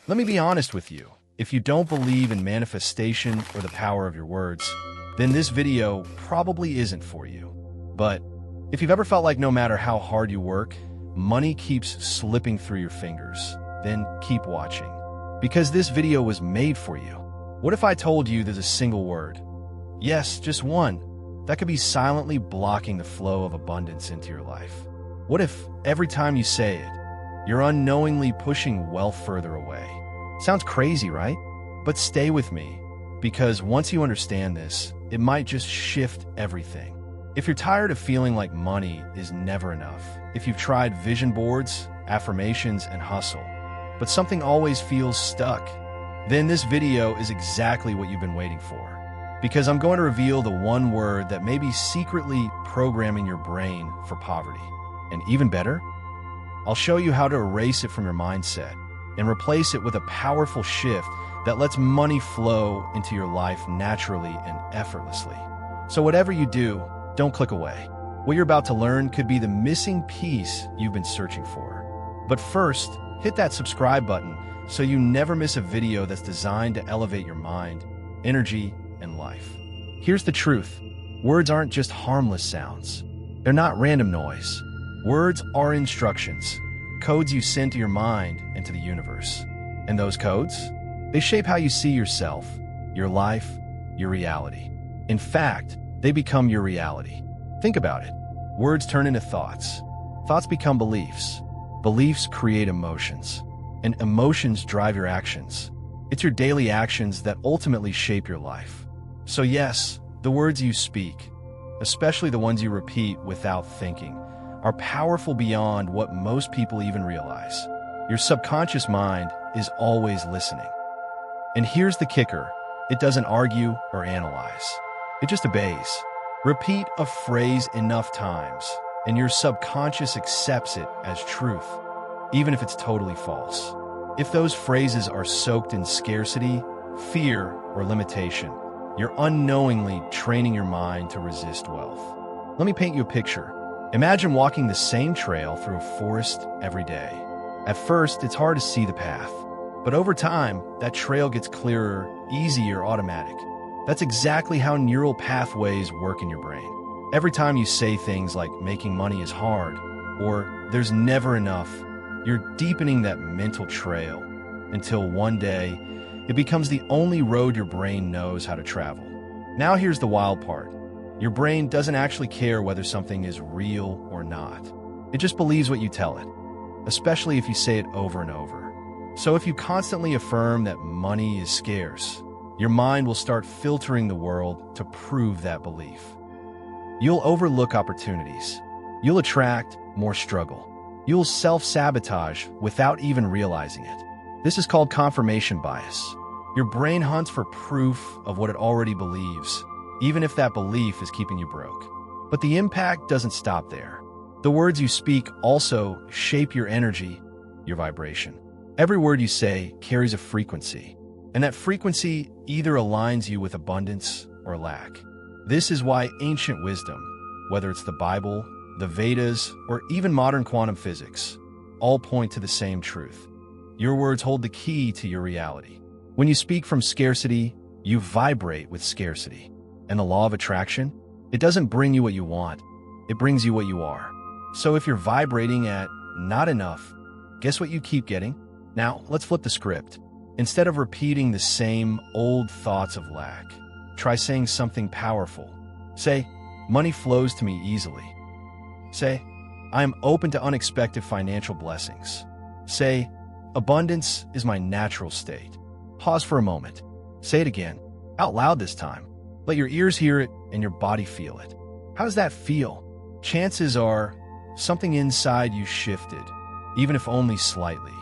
Let me be honest with you. If you don't believe in manifestation or the power of your words, then this video probably isn't for you. But if you've ever felt like no matter how hard you work, money keeps slipping through your fingers, then keep watching. Because this video was made for you. What if I told you there's a single word? Yes, just one. That could be silently blocking the flow of abundance into your life. What if every time you say it, you're unknowingly pushing wealth further away? Sounds crazy, right? But stay with me, because once you understand this, it might just shift everything. If you're tired of feeling like money is never enough, if you've tried vision boards, affirmations, and hustle, but something always feels stuck, then this video is exactly what you've been waiting for. Because I'm going to reveal the one word that may be secretly programming your brain for poverty. And even better, I'll show you how to erase it from your mindset and replace it with a powerful shift that lets money flow into your life naturally and effortlessly. So whatever you do, don't click away. What you're about to learn could be the missing piece you've been searching for. But first, hit that subscribe button so you never miss a video that's designed to elevate your mind, energy, and life. Here's the truth. Words aren't just harmless sounds. They're not random noise. Words are instructions, codes you send to your mind and to the universe. And those codes? They shape how you see yourself, your life, your reality. In fact, they become your reality. Think about it. Words turn into thoughts. Thoughts become beliefs. Beliefs create emotions. And emotions drive your actions. It's your daily actions that ultimately shape your life. So yes, the words you speak, especially the ones you repeat without thinking, are powerful beyond what most people even realize. Your subconscious mind is always listening. And here's the kicker. It doesn't argue or analyze. It just obeys. Repeat a phrase enough times, and your subconscious accepts it as truth, even if it's totally false. If those phrases are soaked in scarcity, fear, or limitation, you're unknowingly training your mind to resist wealth. Let me paint you a picture. Imagine walking the same trail through a forest every day. At first, it's hard to see the path, but over time, that trail gets clearer, easier, automatic. That's exactly how neural pathways work in your brain. Every time you say things like making money is hard, or there's never enough, you're deepening that mental trail until one day, it becomes the only road your brain knows how to travel. Now here's the wild part. Your brain doesn't actually care whether something is real or not. It just believes what you tell it, especially if you say it over and over. So if you constantly affirm that money is scarce, your mind will start filtering the world to prove that belief. You'll overlook opportunities. You'll attract more struggle. You'll self-sabotage without even realizing it. This is called confirmation bias. Your brain hunts for proof of what it already believes, even if that belief is keeping you broke. But the impact doesn't stop there. The words you speak also shape your energy, your vibration. Every word you say carries a frequency, and that frequency either aligns you with abundance or lack. This is why ancient wisdom, whether it's the Bible, the Vedas, or even modern quantum physics, all point to the same truth. Your words hold the key to your reality. When you speak from scarcity, you vibrate with scarcity. And the law of attraction, it doesn't bring you what you want, it brings you what you are. So if you're vibrating at not enough, guess what you keep getting? Now, let's flip the script. Instead of repeating the same old thoughts of lack, try saying something powerful. Say, money flows to me easily. Say, I am open to unexpected financial blessings. Say, abundance is my natural state. Pause for a moment. Say it again, out loud this time. Let your ears hear it and your body feel it. How does that feel? Chances are something inside you shifted, even if only slightly.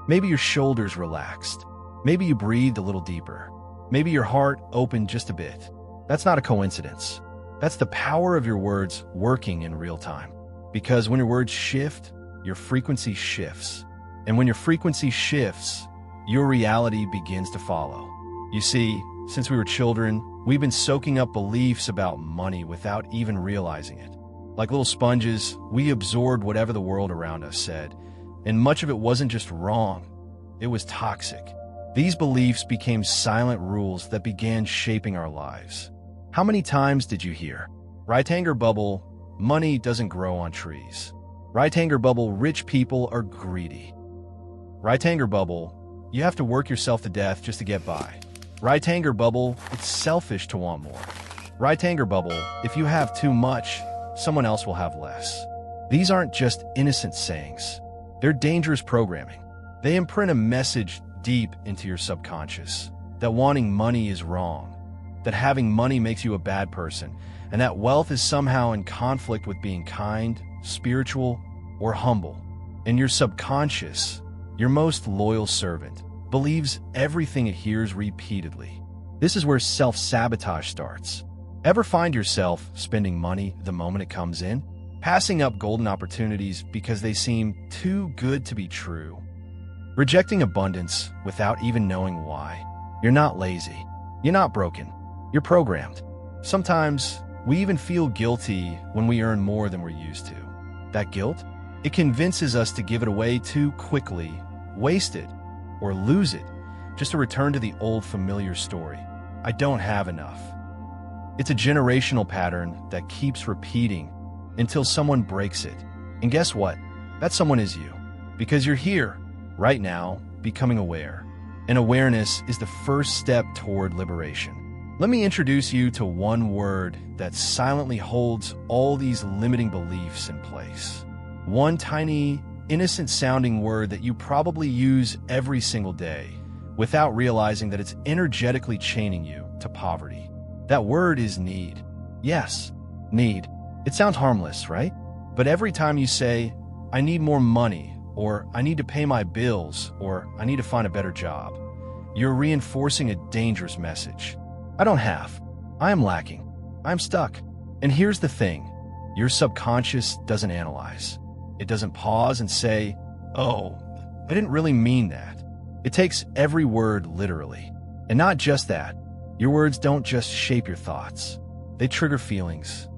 Maybe your shoulders relaxed. Maybe you breathed a little deeper. Maybe your heart opened just a bit. That's not a coincidence. That's the power of your words working in real time. Because when your words shift, your frequency shifts. And when your frequency shifts, your reality begins to follow. You see, since we were children, we've been soaking up beliefs about money without even realizing it. Like little sponges, we absorbed whatever the world around us said, and much of it wasn't just wrong, it was toxic. These beliefs became silent rules that began shaping our lives. How many times did you hear, right-hanger bubble, money doesn't grow on trees? Right-hanger bubble, rich people are greedy. Right-hanger bubble, you have to work yourself to death just to get by. Right-hanger bubble, it's selfish to want more. Right-hanger bubble, if you have too much, someone else will have less. These aren't just innocent sayings. They're dangerous programming. They imprint a message deep into your subconscious that wanting money is wrong, that having money makes you a bad person, and that wealth is somehow in conflict with being kind, spiritual, or humble. And your subconscious, your most loyal servant, believes everything it hears repeatedly. This is where self-sabotage starts. Ever find yourself spending money the moment it comes in? Passing up golden opportunities because they seem too good to be true? Rejecting abundance without even knowing why? You're not lazy. You're not broken. You're programmed. Sometimes we even feel guilty when we earn more than we're used to. That guilt? It convinces us to give it away too quickly, waste it, or lose it, just to return to the old familiar story. I don't have enough. It's a generational pattern that keeps repeating until someone breaks it. And guess what? That someone is you. Because you're here, right now, becoming aware. And awareness is the first step toward liberation. Let me introduce you to one word that silently holds all these limiting beliefs in place. One tiny, innocent-sounding word that you probably use every single day without realizing that it's energetically chaining you to poverty. That word is need. Yes, need. It sounds harmless, right? But every time you say, I need more money, or I need to pay my bills, or I need to find a better job, you're reinforcing a dangerous message. I don't have. I am lacking. I'm stuck. And here's the thing. Your subconscious doesn't analyze. It doesn't pause and say, oh, I didn't really mean that. It takes every word literally. And not just that. Your words don't just shape your thoughts. They trigger feelings.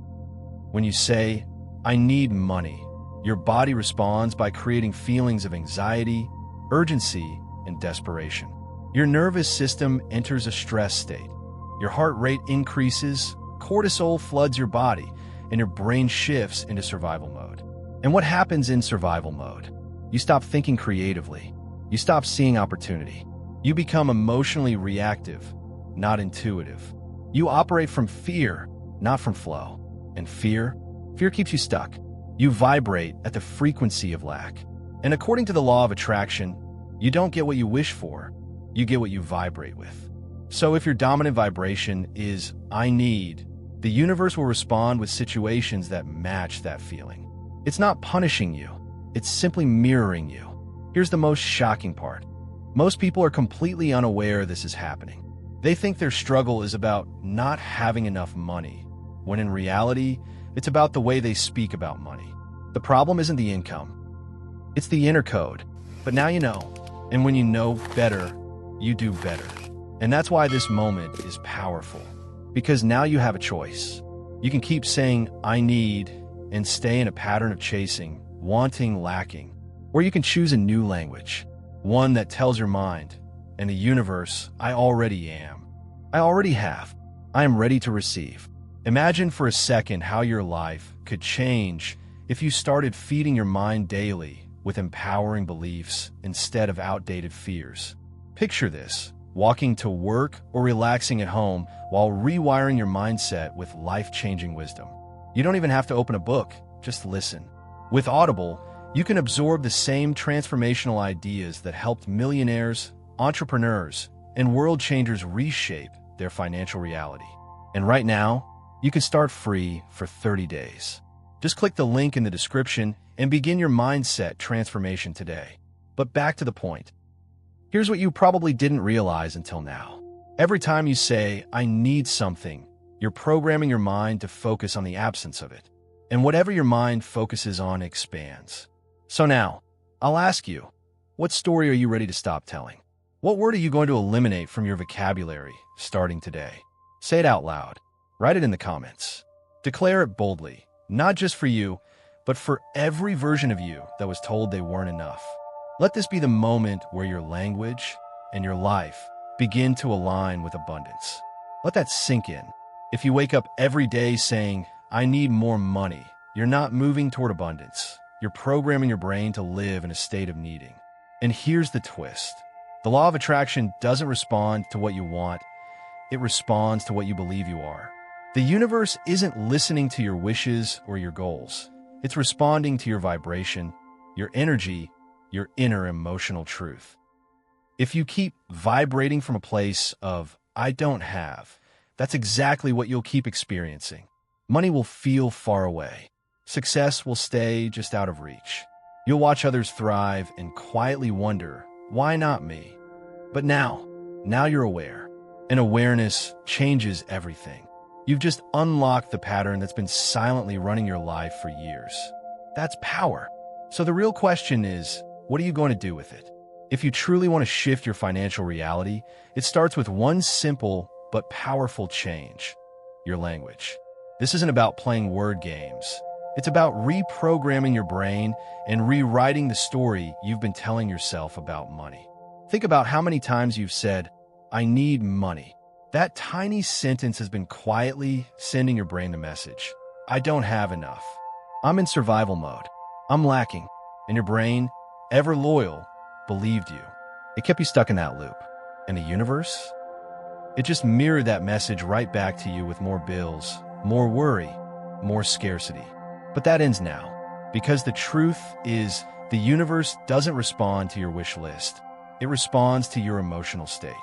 When you say, I need money, your body responds by creating feelings of anxiety, urgency, and desperation. Your nervous system enters a stress state. Your heart rate increases, cortisol floods your body, and your brain shifts into survival mode. And what happens in survival mode? You stop thinking creatively. You stop seeing opportunity. You become emotionally reactive, not intuitive. You operate from fear, not from flow. And fear keeps you stuck. You vibrate at the frequency of lack. And according to the law of attraction, you don't get what you wish for. You get what you vibrate with. So if your dominant vibration is, I need, the universe will respond with situations that match that feeling. It's not punishing you. It's simply mirroring you. Here's the most shocking part. Most people are completely unaware this is happening. They think their struggle is about not having enough money, when in reality, it's about the way they speak about money. The problem isn't the income. It's the inner code. But now you know. And when you know better, you do better. And that's why this moment is powerful. Because now you have a choice. You can keep saying, I need, and stay in a pattern of chasing, wanting, lacking. Or you can choose a new language. One that tells your mind and the universe, I already am. I already have. I am ready to receive. Imagine for a second how your life could change if you started feeding your mind daily with empowering beliefs instead of outdated fears. Picture this, walking to work or relaxing at home while rewiring your mindset with life-changing wisdom. You don't even have to open a book, just listen. With Audible, you can absorb the same transformational ideas that helped millionaires, entrepreneurs, and world changers reshape their financial reality. And right now, you can start free for 30 days. Just click the link in the description and begin your mindset transformation today. But back to the point. Here's what you probably didn't realize until now. Every time you say, I need something, you're programming your mind to focus on the absence of it. And whatever your mind focuses on expands. So now, I'll ask you, what story are you ready to stop telling? What word are you going to eliminate from your vocabulary starting today? Say it out loud. Write it in the comments. Declare it boldly, not just for you, but for every version of you that was told they weren't enough. Let this be the moment where your language and your life begin to align with abundance. Let that sink in. If you wake up every day saying, "I need more money," you're not moving toward abundance. You're programming your brain to live in a state of needing. And here's the twist. The law of attraction doesn't respond to what you want. It responds to what you believe you are. The universe isn't listening to your wishes or your goals. It's responding to your vibration, your energy, your inner emotional truth. If you keep vibrating from a place of, "I don't have," that's exactly what you'll keep experiencing. Money will feel far away. Success will stay just out of reach. You'll watch others thrive and quietly wonder, why not me? But now you're aware. And awareness changes everything. You've just unlocked the pattern that's been silently running your life for years. That's power. So the real question is, what are you going to do with it? If you truly want to shift your financial reality, it starts with one simple but powerful change: your language. This isn't about playing word games. It's about reprogramming your brain and rewriting the story you've been telling yourself about money. Think about how many times you've said, "I need money." That tiny sentence has been quietly sending your brain the message, "I don't have enough. I'm in survival mode. I'm lacking." And your brain, ever loyal, believed you. It kept you stuck in that loop. And the universe? It just mirrored that message right back to you with more bills, more worry, more scarcity. But that ends now, because the truth is the universe doesn't respond to your wish list. It responds to your emotional state.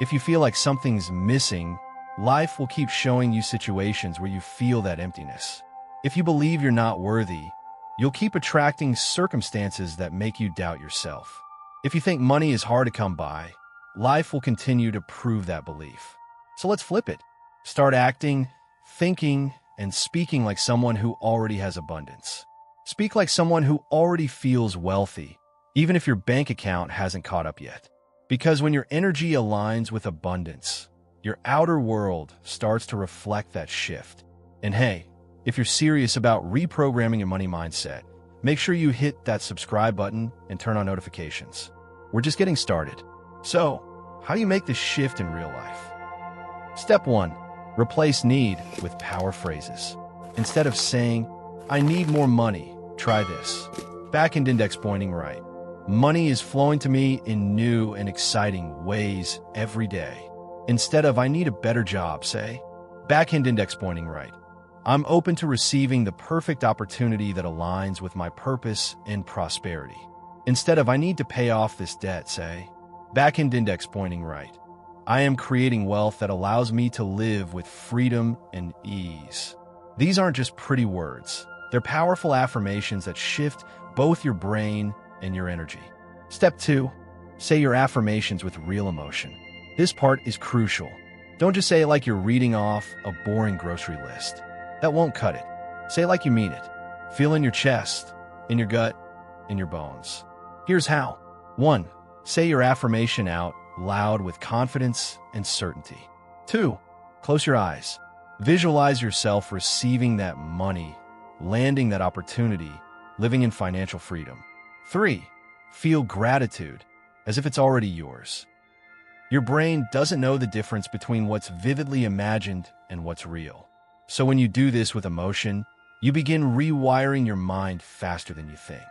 If you feel like something's missing, life will keep showing you situations where you feel that emptiness. If you believe you're not worthy, you'll keep attracting circumstances that make you doubt yourself. If you think money is hard to come by, life will continue to prove that belief. So let's flip it. Start acting, thinking, and speaking like someone who already has abundance. Speak like someone who already feels wealthy, even if your bank account hasn't caught up yet. Because when your energy aligns with abundance, your outer world starts to reflect that shift. And hey, if you're serious about reprogramming your money mindset, make sure you hit that subscribe button and turn on notifications. We're just getting started. So, how do you make this shift in real life? Step 1. Replace need with power phrases. Instead of saying, "I need more money," try this. Back and index pointing right. Money is flowing to me in new and exciting ways every day. Instead of, "I need a better job," say, backhand index pointing right. I'm open to receiving the perfect opportunity that aligns with my purpose and prosperity. Instead of, "I need to pay off this debt," say, backhand index pointing right. I am creating wealth that allows me to live with freedom and ease. These aren't just pretty words. They're powerful affirmations that shift both your brain and your energy. Step 2. Say your affirmations with real emotion. This part is crucial. Don't just say it like you're reading off a boring grocery list. That won't cut it. Say it like you mean it. Feel in your chest, in your gut, in your bones. Here's how. 1. Say your affirmation out loud with confidence and certainty. 2. Close your eyes. Visualize yourself receiving that money, landing that opportunity, living in financial freedom. 3. Feel gratitude, as if it's already yours. Your brain doesn't know the difference between what's vividly imagined and what's real. So when you do this with emotion, you begin rewiring your mind faster than you think.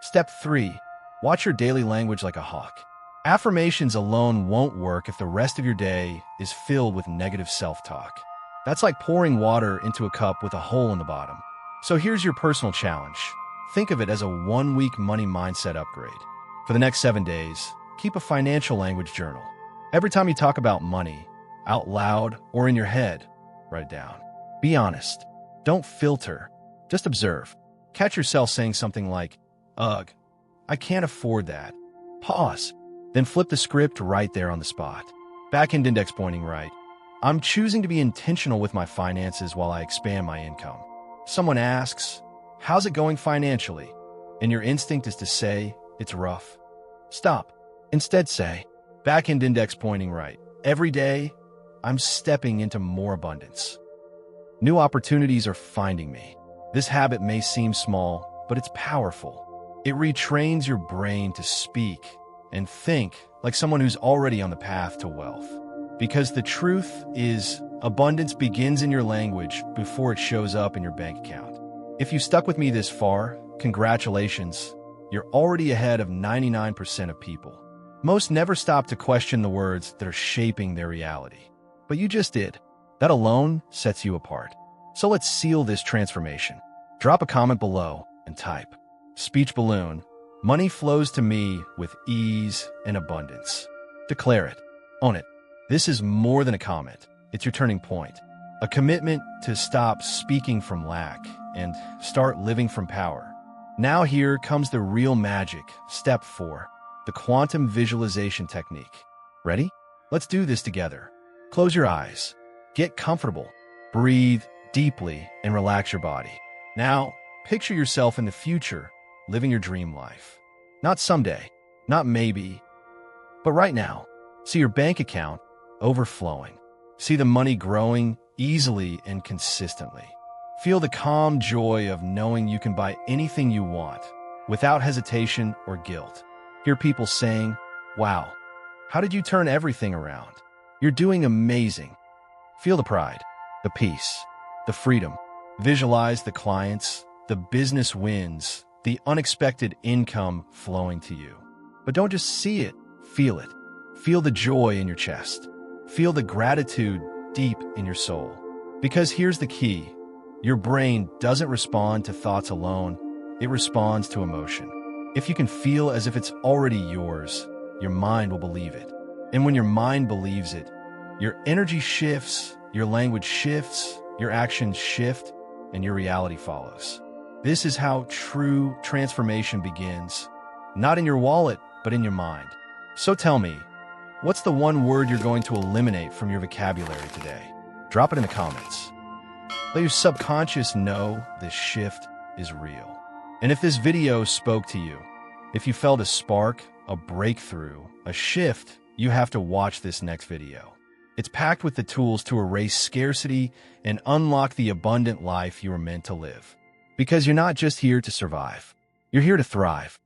Step 3. Watch your daily language like a hawk. Affirmations alone won't work if the rest of your day is filled with negative self-talk. That's like pouring water into a cup with a hole in the bottom. So here's your personal challenge. Think of it as a 1-week money mindset upgrade. For the next 7 days, keep a financial language journal. Every time you talk about money, out loud or in your head, write it down. Be honest. Don't filter. Just observe. Catch yourself saying something like, "Ugh, I can't afford that." Pause. Then flip the script right there on the spot. Backhand index pointing right. I'm choosing to be intentional with my finances while I expand my income. Someone asks, "How's it going financially?" And your instinct is to say, "It's rough." Stop. Instead say, backhand index pointing right. Every day, I'm stepping into more abundance. New opportunities are finding me. This habit may seem small, but it's powerful. It retrains your brain to speak and think like someone who's already on the path to wealth. Because the truth is, abundance begins in your language before it shows up in your bank account. If you stuck with me this far, congratulations. You're already ahead of 99% of people. Most never stop to question the words that are shaping their reality. But you just did. That alone sets you apart. So let's seal this transformation. Drop a comment below and type, "Speech balloon. Money flows to me with ease and abundance." Declare it. Own it. This is more than a comment. It's your turning point. A commitment to stop speaking from lack and start living from power. Now here comes the real magic. Step 4, the quantum visualization technique. Ready? Let's do this together. Close your eyes. Get comfortable. Breathe deeply and relax your body. Now, picture yourself in the future, living your dream life. Not someday, not maybe, but right now. See your bank account overflowing. See the money growing easily and consistently. Feel the calm joy of knowing you can buy anything you want without hesitation or guilt. Hear people saying, "Wow, how did you turn everything around? You're doing amazing." Feel the pride, the peace, the freedom. Visualize the clients, the business wins, the unexpected income flowing to you. But don't just see it, feel it. Feel the joy in your chest. Feel the gratitude deep in your soul. Because here's the key. Your brain doesn't respond to thoughts alone. It responds to emotion. If you can feel as if it's already yours, your mind will believe it. And when your mind believes it, your energy shifts, your language shifts, your actions shift, and your reality follows. This is how true transformation begins. Not in your wallet, but in your mind. So tell me, what's the one word you're going to eliminate from your vocabulary today? Drop it in the comments. Let your subconscious know this shift is real. And if this video spoke to you, if you felt a spark, a breakthrough, a shift, you have to watch this next video. It's packed with the tools to erase scarcity and unlock the abundant life you were meant to live. Because you're not just here to survive. You're here to thrive.